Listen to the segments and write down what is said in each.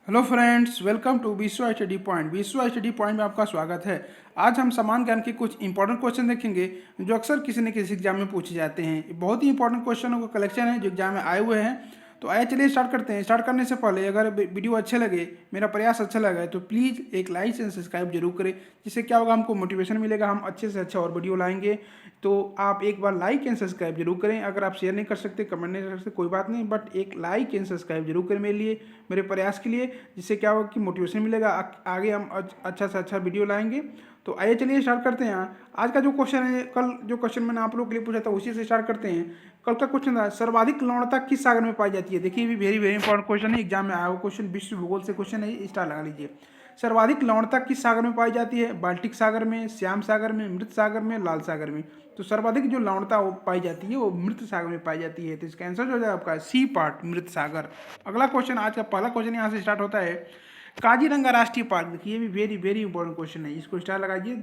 Hello friends, welcome to विश्व study point. विश्व study point में आपका स्वागत है। आज हम समान ज्ञान के कुछ इंपॉर्टेंट क्वेश्चन देखेंगे जो अक्सर किसी न किसी एग्जाम में पूछे जाते हैं। ये बहुत ही इंपॉर्टेंट क्वेश्चनों का कलेक्शन है जो एग्जाम में आए हुए हैं। तो आइए चलिए स्टार्ट करते हैं। स्टार्ट करने से पहले अगर वीडियो अच्छे लगे, मेरा प्रयास अच्छा लगा है, तो प्लीज़ एक लाइक एंड सब्सक्राइब जरूर करें। जिससे क्या होगा, हमको मोटिवेशन मिलेगा, हम अच्छे से अच्छा और वीडियो लाएंगे। तो आप एक बार लाइक एंड सब्सक्राइब जरूर करें। अगर आप शेयर नहीं कर सकते, कमेंट नहीं कर सकते, कोई बात नहीं, बट एक लाइक एंड सब्सक्राइब जरूर करें मेरे लिए, मेरे प्रयास के लिए। जिससे क्या होगा कि मोटिवेशन मिलेगा, आगे हम अच्छा से अच्छा वीडियो लाएंगे। तो आइए चलिए स्टार्ट करते हैं। आज का जो क्वेश्चन है, कल जो क्वेश्चन मैंने आप लोगों के लिए पूछा था उसी से स्टार्ट करते हैं। कल का क्वेश्चन था, सर्वाधिक लवणता किस सागर में पाई जाती है। देखिए, ये भी वेरी वेरी इंपॉर्टेंट क्वेश्चन है, एग्जाम में आया हुआ क्वेश्चन, विश्व भूगोल से क्वेश्चन है, स्टार लगा लीजिए। सर्वाधिक लवणता किस सागर में पाई जाती है। बाल्टिक सागर में, श्याम सागर में, मृत सागर में, लाल सागर में। तो सर्वाधिक जो लवणता वो पाई जाती है वो मृत सागर में पाई जाती है। तो इसका आंसर जो हो जाएगा आपका सी पार्ट, मृत सागर। अगला क्वेश्चन, आज का पहला क्वेश्चन यहाँ से स्टार्ट होता है। काजीरंगा राष्ट्रीय पार्क, देखिए ये भी वेरी वेरी इंपॉर्टेंट क्वेश्चन है, इसको स्टार लगाइए।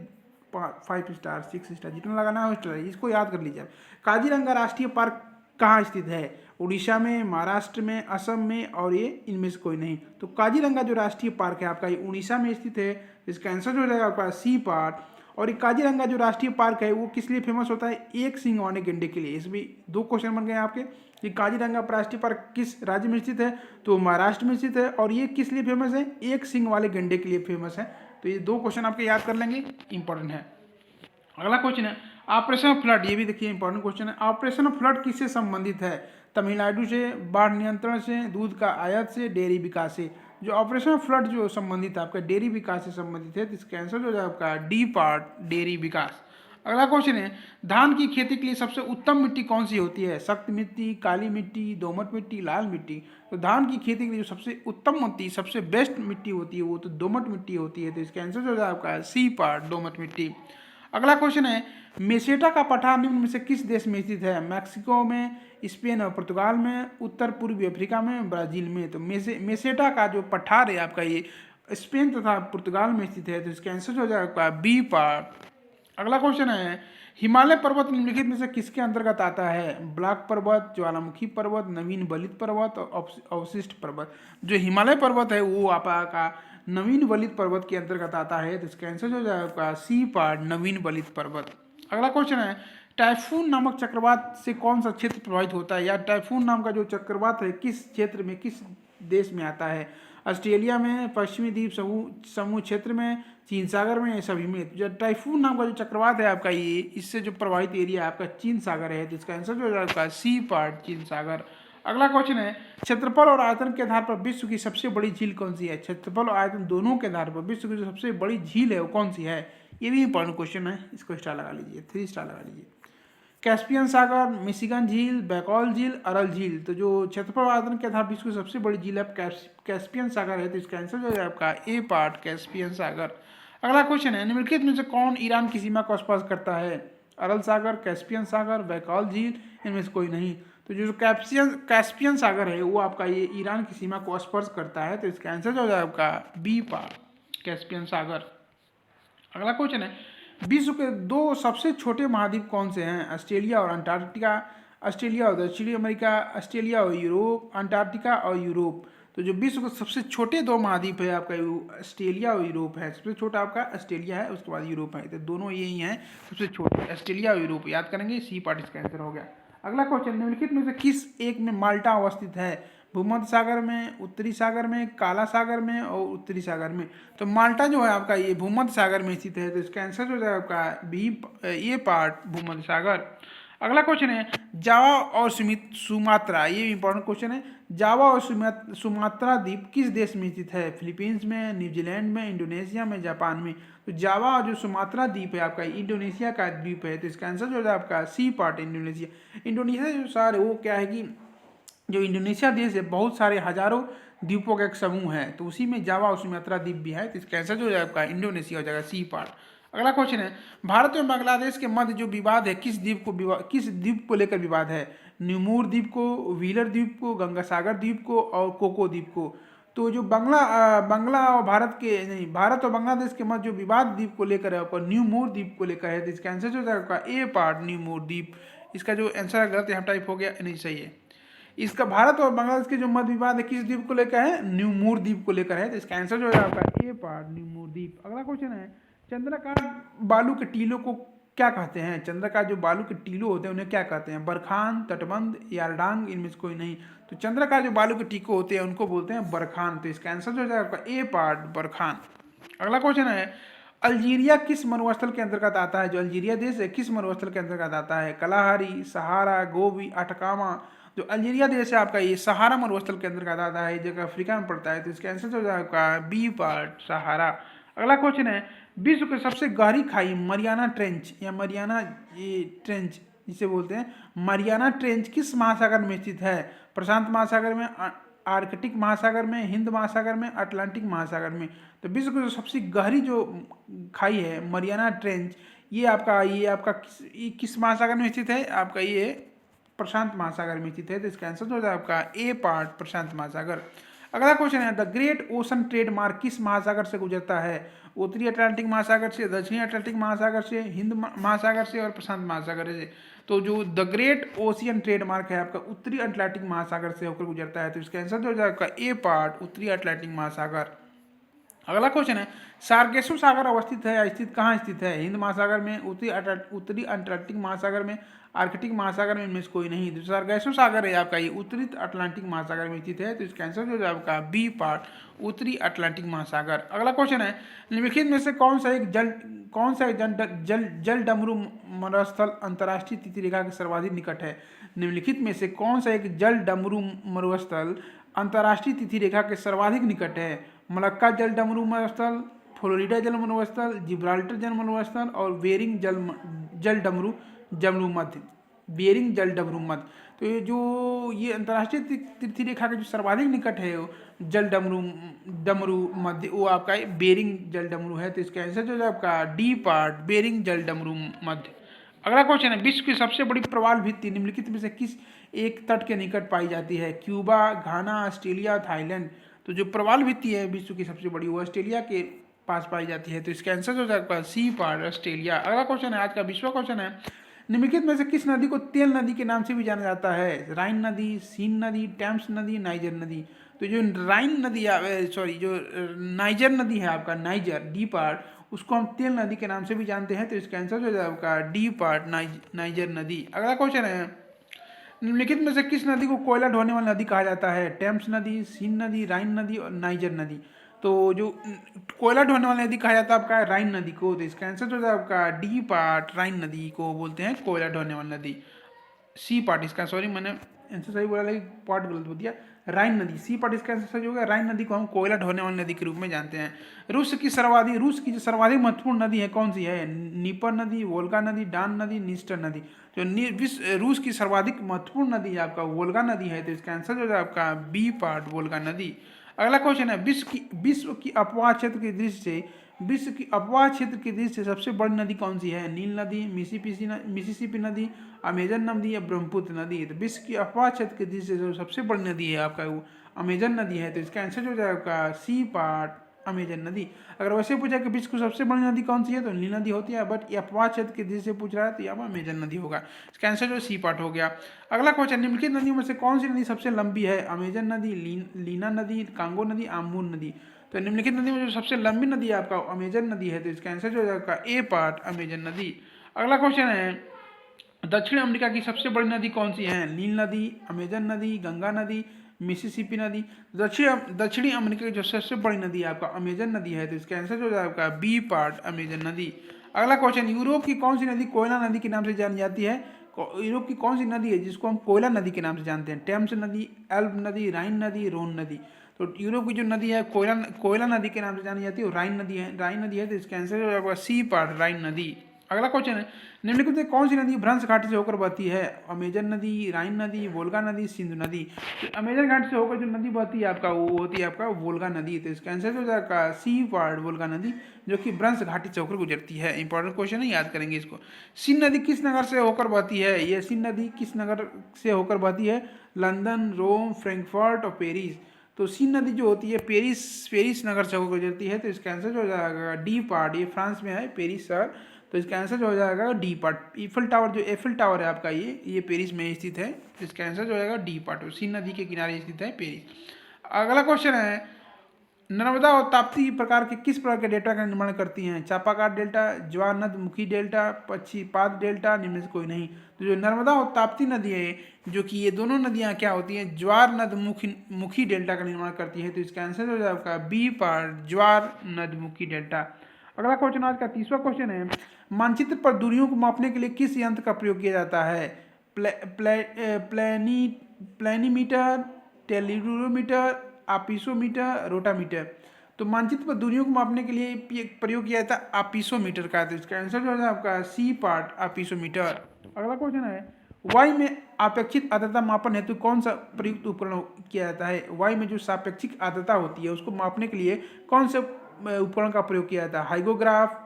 5 स्टार 6 स्टार जितना लगाना है स्टार, इसको याद कर लीजिए। काजीरंगा राष्ट्रीय पार्क कहाँ स्थित है। उड़ीसा में, महाराष्ट्र में, असम में, और ये इनमें से कोई नहीं। तो काजीरंगा जो राष्ट्रीय पार्क है आपका, ये उड़ीसा में स्थित है। इसका आंसर हो जाएगा आपका सी पार्ट। और ये काजीरंगा जो राष्ट्रीय पार्क है वो किस लिए फेमस होता है, एक सींग वाले गेंडे के लिए। इसमें दो क्वेश्चन बन गए आपके कि काजीरंगा राष्ट्रीय पार्क किस राज्य में स्थित है, तो महाराष्ट्र में स्थित है। और ये किस लिए फेमस है, एक सींग वाले गेंडे के लिए फेमस है। तो ये दो क्वेश्चन आपके याद कर लेंगे, इंपॉर्टेंट है। अगला क्वेश्चन है ऑपरेशन फ्लड, ये भी देखिए इंपॉर्टेंट क्वेश्चन है। ऑपरेशन फ्लड किससे संबंधित है। तमिलनाडु से, बाढ़ नियंत्रण से, दूध का आयात से, डेयरी विकास से। जो ऑपरेशन फ्लड जो संबंधित है आपका डेयरी विकास से संबंधित है, तो इसका आंसर जो है आपका डी पार्ट, डेयरी विकास। अगला क्वेश्चन है, धान की खेती के लिए सबसे उत्तम मिट्टी कौन सी होती है। सख्त मिट्टी, काली मिट्टी, दोमट मिट्टी, लाल मिट्टी। तो धान की खेती के लिए जो सबसे उत्तम होती है, सबसे बेस्ट मिट्टी होती है, वो तो दोमट मिट्टी होती है। तो इसका आंसर जो है आपका सी पार्ट, दोमट मिट्टी। अगला क्वेश्चन है, मेसेटा का पठार निम्न में से किस देश में स्थित है। मैक्सिको में, स्पेन और पुर्तगाल में, उत्तर पूर्वी अफ्रीका में, ब्राजील में। तो मेसेटा का जो पठार है आपका ये स्पेन तथा पुर्तगाल में स्थित है। तो इसका आंसर हो जाएगा बी पार्ट। अगला क्वेश्चन है, हिमालय पर्वत निम्नलिखित में से किसके अंतर्गत आता है। ब्लैक पर्वत, ज्वालामुखी पर्वत, नवीन वलित पर्वत और अवशिष्ट पर्वत। जो हिमालय पर्वत है वो आपका नवीन वलित पर्वत के अंतर्गत आता है। तो इसका आंसर हो जाएगा सी पार्ट, नवीन वलित पर्वत। अगला क्वेश्चन है, टाइफून नामक चक्रवात से कौन सा क्षेत्र प्रभावित होता है, या टाइफून नाम का जो चक्रवात है किस क्षेत्र में, किस देश में आता है। ऑस्ट्रेलिया में, पश्चिमी द्वीप समूह क्षेत्र में, चीन सागर में, सभी में। जो टाइफून नाम का जो चक्रवात है आपका, ये इससे जो प्रभावित एरिया आपका चीन सागर है। तो इसका आंसर जो है आपका सी पार्ट, चीन सागर। अगला क्वेश्चन है, क्षेत्रफल और आयतन के आधार पर विश्व की सबसे बड़ी झील कौन सी है। क्षेत्रफल और आयतन दोनों के आधार पर विश्व की जो सबसे बड़ी झील है वो कौन सी है। ये भी इंपॉर्टेंट क्वेश्चन है, इसको स्टार लगा लीजिए, 3 स्टार लगा लीजिए। कैस्पियन सागर, मिशिगन झील, बैकॉल झील, अरल झील। तो जो क्षेत्रफल आयतन के आधार विश्व की सबसे बड़ी झील है कैस्पियन सागर है। तो इसका आंसर जो है आपका ए पार्ट, कैस्पियन सागर। अगला क्वेश्चन है, निम्नलिखित में से कौन ईरान की सीमा को स्पर्श करता है। अरल सागर, कैस्पियन सागर, बैकॉल झील, इनमें से कोई नहीं। तो जो कैस्पियन सागर है वो आपका ये ईरान की सीमा को स्पर्श करता है। तो इसका आंसर जो है आपका बी पार्ट, कैस्पियन सागर। अगला क्वेश्चन है, विश्व के दो सबसे छोटे महाद्वीप कौन से हैं। ऑस्ट्रेलिया और अंटार्कटिका, ऑस्ट्रेलिया और दक्षिणी अमेरिका, ऑस्ट्रेलिया और यूरोप, अंटार्कटिका और यूरोप। तो जो विश्व के सबसे छोटे दो महाद्वीप है आपका ऑस्ट्रेलिया और यूरोप है। सबसे छोटा आपका ऑस्ट्रेलिया है, उसके बाद यूरोप है। तो दोनों यही हैं सबसे छोटे, ऑस्ट्रेलिया और यूरोप। याद करेंगे, सी पार्ट इसका आंसर हो गया। अगला क्वेश्चन, निम्नलिखित में से किस एक में माल्टा अवस्थित है। भूमध्य सागर में, उत्तरी सागर में, काला सागर में और उत्तरी सागर में। तो माल्टा जो है आपका ये भूमध्य सागर में स्थित है। तो इसका आंसर हो जाएगा आपका बी, ये पार्ट, भूमध्य सागर। अगला क्वेश्चन है, जावा और सुमात्रा, ये इंपॉर्टेंट क्वेश्चन है। जावा और सुमात्रा द्वीप किस देश में स्थित है। फिलीपींस में, न्यूजीलैंड में, इंडोनेशिया में, जापान में। तो जावा और जो सुमात्रा द्वीप है आपका इंडोनेशिया का द्वीप है। तो इसका आंसर जो है आपका सी पार्ट, इंडोनेशिया। इंडोनेशिया जो सार है वो क्या है कि जो इंडोनेशिया देश है बहुत सारे हजारों द्वीपों का एक समूह है। तो उसी में जावा और सुमात्रा द्वीप भी है। तो इसका आंसर जो है आपका इंडोनेशिया हो जाएगा, सी पार्ट। अगला क्वेश्चन है, भारत और बांग्लादेश के मध्य जो विवाद है किस द्वीप को लेकर विवाद है। न्यूमूर द्वीप को, व्हीलर द्वीप को, गंगा सागर द्वीप को और कोको द्वीप को। तो जो बांग्ला और भारत के नहीं, भारत और बांग्लादेश के मध्य जो विवाद द्वीप को लेकर है आपका न्यूमूर द्वीप को लेकर है। तो इसका आंसर जो है आपका ए पार्ट, न्यूमूर द्वीप। इसका जो आंसर गलत यहाँ टाइप हो गया, नहीं सही है। इसका भारत और बांग्लादेश के जो मध्य विवाद है किस द्वीप को लेकर है, न्यूमूर द्वीप को लेकर है। तो इसका आंसर जो है आपका ए पार्ट न्यूमूर द्वीप। अगला क्वेश्चन है, चंद्रकार बालू के टीलों को क्या कहते हैं? चंद्रकार जो बालू के टीलों होते हैं उन्हें क्या कहते हैं? बरखान, तटबंध, यारडांग, इनमें से कोई नहीं। तो चंद्रकार जो बालू के टीको होते हैं उनको बोलते हैं बरखान। तो इसका आंसर जो है आपका ए पार्ट बरखान। अगला क्वेश्चन है, अल्जीरिया किस मरुस्थल के अंतर्गत आता है? जो अल्जीरिया देश है किस मरुस्थल के अंतर्गत आता है? कलाहारी, सहारा, गोबी, अटकामा। जो अल्जीरिया देश है आपका ये सहारा मरुस्थल के अंतर्गत आता है, जगह अफ्रीका में पड़ता है। तो इसका आंसर जो है आपका बी पार्ट सहारा। अगला क्वेश्चन है, विश्व की सबसे गहरी खाई मरियाना ट्रेंच या मरियाना ये ट्रेंच जिसे बोलते हैं, मरियाना ट्रेंच किस महासागर में स्थित है? प्रशांत महासागर में, आर्कटिक महासागर में, हिंद महासागर में, अटलांटिक महासागर में। तो विश्व की जो सबसे गहरी जो खाई है मरियाना ट्रेंच, ये आपका किस महासागर में स्थित है? आपका ये प्रशांत महासागर में स्थित है। तो इसका आंसर हो जाएगा आपका ए पार्ट प्रशांत महासागर। अगला क्वेश्चन है, द ग्रेट ओशन ट्रेडमार्क किस महासागर से गुजरता है? उत्तरी अटलांटिक महासागर से, दक्षिणी अटलांटिक महासागर से, हिंद महासागर से और प्रशांत महासागर से। तो जो द ग्रेट ओशियन ट्रेडमार्क है आपका उत्तरी अटलांटिक महासागर से होकर गुजरता है। तो इसका आंसर हो जाएगा ए पार्ट उत्तरी अटलांटिक महासागर। अगला क्वेश्चन है, सार्गेसो सागर अवस्थित है या स्थित कहाँ स्थित है? हिंद महासागर में, उत्तरी अटलांटिक महासागर में, आर्कटिक महासागर में, इनमें से कोई नहीं। तो सार्गेसो सागर है आपका ये उत्तरी अटलांटिक महासागर में स्थित है। तो इसका आंसर जो है आपका बी पार्ट उत्तरी अटलांटिक महासागर। अगला क्वेश्चन है, निम्नलिखित में से कौन सा एक जल डमरू मरुस्थल अंतर्राष्ट्रीय तिथि रेखा के सर्वाधिक निकट है? निम्नलिखित में से कौन सा एक जल डमरू मरुस्थल अंतर्राष्ट्रीय तिथि रेखा के सर्वाधिक निकट है? मलक्का जल डमरू मरुस्थल, फ्लोरिडा जल मरुस्थल, जिब्राल्टर जल मरुस्थल और बेरिंग जल डमरू मध्य, बेरिंग जल डमरू मध्य। तो ये अंतर्राष्ट्रीय तिथि रेखा के जो सर्वाधिक निकट है जल डमरू मध्य, वो आपका बेरिंग जल डमरू है। तो इसका आंसर जो है आपका डी पार्ट बेरिंग जल डमरू मध्य। अगला क्वेश्चन है, विश्व की सबसे बड़ी प्रवाल भित्ति निम्नलिखित में से किस एक तट के निकट पाई जाती है? क्यूबा, घाना, ऑस्ट्रेलिया, थाईलैंड। तो जो प्रवाल भित्ति है विश्व की सबसे बड़ी वो ऑस्ट्रेलिया के पास पाई जाती है। तो इसका आंसर हो जाएगा सी पार्ट ऑस्ट्रेलिया। अगला क्वेश्चन है, आज का 20वां क्वेश्चन है, निम्नलिखित में से किस नदी को तेल नदी के नाम से भी जाना जाता है? राइन नदी, सीन नदी, टेम्स नदी, नाइजर नदी। तो जो राइन नदी जो नाइजर नदी है आपका नाइजर डी पार्ट, उसको हम तेल नदी के नाम से भी जानते हैं। तो इसका आंसर हो जाएगा आपका डी पार्ट नाइजर नदी। अगला क्वेश्चन है, निम्नलिखित में से किस नदी को कोयला ढोने वाली नदी कहा जाता है? टेम्स नदी, सीन नदी, राइन नदी और नाइजर नदी। तो जो कोयला ढोने वाली नदी कहा जाता है आपका राइन नदी को। तो इसका आंसर जो है आपका डी पार्ट राइन नदी को बोलते हैं कोयला ढोने वाली नदी। सी पार्ट इसका, सॉरी मैंने आंसर सही बोला लेकिन पार्ट गलत बोल दिया, राइन नदी। सी पार्ट इसका आंसर सही होगा। राइन नदी को हम कोयला ढोने वाली नदी के रूप में जानते हैं। रूस की जो सर्वाधिक महत्वपूर्ण नदी है कौन सी है? नीपर नदी, वोल्गा नदी, डान नदी, निस्टर नदी। जो रूस की सर्वाधिक महत्वपूर्ण नदी है आपका वोल्गा नदी है। तो इसका आंसर जो है आपका बी पार्ट वोल्गा नदी। अगला क्वेश्चन है, विश्व की अपवाह क्षेत्र की दृष्टि से सबसे बड़ी नदी कौन सी है? नील नदी, मिसिसिपी नदी, अमेजन नदी या ब्रह्मपुत्र नदी। तो विश्व की अपवाह क्षेत्र की दृष्टि से जो सबसे बड़ी नदी है आपका वो अमेजन नदी है। तो इसका आंसर हो जाएगा आपका सी पार्ट अमेजन नदी। अगर वैसे पूछा कि विश्व की सबसे बड़ी नदी कौन सी है तो नील नदी होती है, बट ये अपवाह क्षेत्र की दृष्टि से पूछ रहा है तो यहाँ अमेजन नदी होगा। इसका आंसर जो सी पार्ट हो गया। अगला क्वेश्चन, निम्नलिखित नदियों में से कौन सी नदी सबसे लंबी है? अमेजन नदी, लीना नदी, कांगो नदी, आम्बूर नदी। तो निम्नलिखित नदी में जो सबसे लंबी नदी है आपका अमेजन नदी है। तो इसका आंसर जो है ए पार्ट अमेजन नदी। अगला क्वेश्चन है, दक्षिण अमेरिका की सबसे बड़ी नदी कौन सी है? नील नदी, अमेजन नदी, गंगा नदी, मिसिसिपी नदी। दक्षिणी अमेरिका की जो सबसे बड़ी नदी है आपका अमेजन नदी है। तो इसका आंसर जो है आपका बी पार्ट अमेजन नदी। अगला क्वेश्चन, यूरोप की कौन सी नदी कोयला नदी के नाम से जानी जाती है? यूरोप की कौन सी नदी है जिसको हम कोयला नदी के नाम से जानते हैं? टेम्स नदी, एल्ब नदी, राइन नदी, रोन नदी। तो यूरोप की जो नदी है कोयला नदी के नाम से जानी जाती है और राइन नदी है। तो इसका आंसर जो है आपका सी पार्ट राइन नदी। अगला क्वेश्चन है, निम्नलिखित में कौन सी नदी भ्रंश घाटी से होकर बहती है? अमेजन नदी, राइन नदी, वोल्गा नदी, सिंधु नदी। तो अमेजन घाटी से होकर जो नदी बहती है आपका वो होती है आपका वोल्गा नदी। तो इसका आंसर हो जाएगा सी पार्ट वोल्गा नदी, जो कि भ्रंश घाटी से होकर गुजरती है। इंपॉर्टेंट क्वेश्चन है, याद करेंगे इसको। सिंध नदी किस नगर से होकर बहती है? ये सिंध नदी किस नगर से होकर बहती है? लंदन, रोम, फ्रैंकफर्ट और पेरिस। तो सिंध नदी जो होती है पेरिस नगर से होकर गुजरती है। तो इसका आंसर हो जाएगा डी पार्ट, ये फ्रांस में है पेरिस शहर। तो इसका आंसर जो हो जाएगा डी पार्ट। ईफल टावर, जो एफिल टावर है आपका ये पेरिस में स्थित है। तो इसका आंसर जो हो जाएगा डी पार्ट, सीन नदी के किनारे स्थित है पेरिस। अगला क्वेश्चन है, नर्मदा और ताप्ती प्रकार के किस प्रकार के डेल्टा का निर्माण करती हैं? चापाकार डेल्टा, ज्वार नद मुखी डेल्टा, पक्षीपात डेल्टा, निम्न में से कोई नहीं। तो जो नर्मदा और ताप्ती नदी है, जो कि ये दोनों नदियां क्या होती हैं, ज्वार नद मुखी डेल्टा का निर्माण करती है। तो इसका आंसर हो जाएगा बी पार्ट, ज्वार नद मुखी डेल्टा। अगला क्वेश्चन आज का तीसरा क्वेश्चन है, मानचित्र पर दूरियों को मापने के लिए किस यंत्र का प्रयोग किया जाता है? Planimeter, tellurometer, opisometer, rotameter. तो मानचित्र पर दूरियों को मापने के लिए प्रयोग किया जाता है आपिसोमीटर का। तो इसका आंसर जो है आपका सी पार्ट, आपिसोमीटर। अगला क्वेश्चन है, वायु में आपेक्षिक आर्द्रता मापन हेतु कौन सा प्रयुक्त उपकरण किया जाता है? वायु में जो सापेक्षिक आर्द्रता होती है उसको मापने के लिए कौन से उपकरण का प्रयोग किया जाता है? हाइग्रोग्राफ,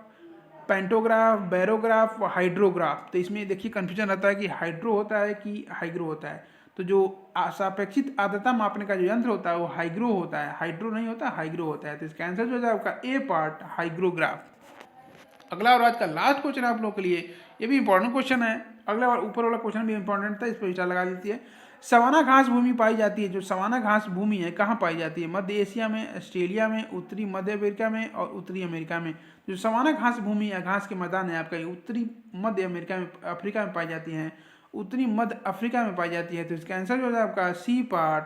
पेंटोग्राफ, बैरोग्राफ, हाइड्रोग्राफ। तो इसमें देखिए कंफ्यूजन रहता है कि हाइड्रो होता है कि हाइग्रो होता है। तो जो सापेक्षिक आर्द्रता मापने का जो यंत्र होता है वो हाइग्रो होता है, हाइड्रो नहीं होता, हाइग्रो होता है। तो इसका आंसर जो है आपका ए पार्ट, हाइग्रोग्राफ। अगला और आज का लास्ट क्वेश्चन है आप लोगों के लिए, ये भी इंपॉर्टेंट क्वेश्चन है। अगला और ऊपर वाला क्वेश्चन भी इंपॉर्टेंट था, इस पर विचार लगा लेती है। सवाना घास भूमि पाई जाती है, जो सवाना घास भूमि है कहाँ पाई जाती है? मध्य एशिया में, ऑस्ट्रेलिया में, उत्तरी मध्य अमेरिका में और उत्तरी अमेरिका में। जो सवाना घास भूमि या घास के मैदान है आपका, ये उत्तरी मध्य अमेरिका में, अफ्रीका में पाई जाती हैं, उत्तरी मध्य अफ्रीका में पाई जाती है। तो इसका आंसर हो जाएगा आपका सी पार्ट,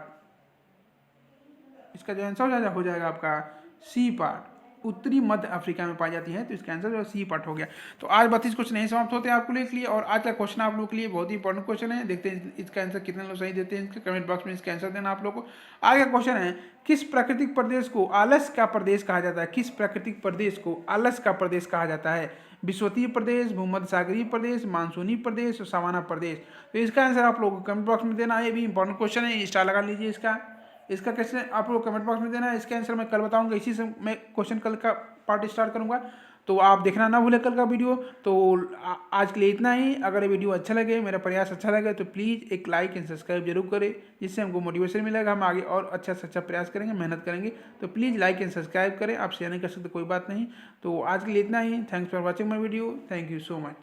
इसका जो आंसर हो जाएगा आपका सी पार्ट, उत्तरी मध्य अफ्रीका में पाई जाती है। तो इसका आंसर जो सी पार्ट हो गया। तो आज 32 क्वेश्चन यही समाप्त होते हैं आपके लिए। और आज का क्वेश्चन आप लोगों के लिए बहुत ही इंपॉर्टेंट क्वेश्चन है, देखते हैं इसका आंसर कितने लोग सही देते हैं। इसके कमेंट बॉक्स में इसका आंसर देना आप लोग को। आगे का क्वेश्चन है, किस प्राकृतिक प्रदेश को आलस्य का प्रदेश कहा जाता है? किस प्राकृतिक प्रदेश को आलस्य का प्रदेश कहा जाता है? विषुवतीय प्रदेश, भूमध्य सागरीय प्रदेश, मानसूनी प्रदेश और सवाना प्रदेश। तो इसका आंसर आप लोगों को कमेंट बॉक्स में देना है। ये भी इंपॉर्टेंट क्वेश्चन है, स्टार लगा लीजिए इसका कैसे आप लोग कमेंट बॉक्स में देना है। इसका आंसर मैं कल बताऊंगा, इसी से मैं क्वेश्चन कल का पार्ट स्टार्ट करूंगा। तो आप देखना ना भूलें कल का वीडियो। तो आज के लिए इतना ही। अगर ये वीडियो अच्छा लगे, मेरा प्रयास अच्छा लगे, तो प्लीज़ एक लाइक एंड सब्सक्राइब जरूर करें, जिससे हमको मोटिवेशन मिलेगा, हम आगे और अच्छा से अच्छा प्रयास करेंगे, मेहनत करेंगे। तो प्लीज़ लाइक एंड सब्सक्राइब करें। आप शेयर नहीं कर सकते कोई बात नहीं। तो आज के लिए इतना ही। Thanks for watching my video. Thank you so much.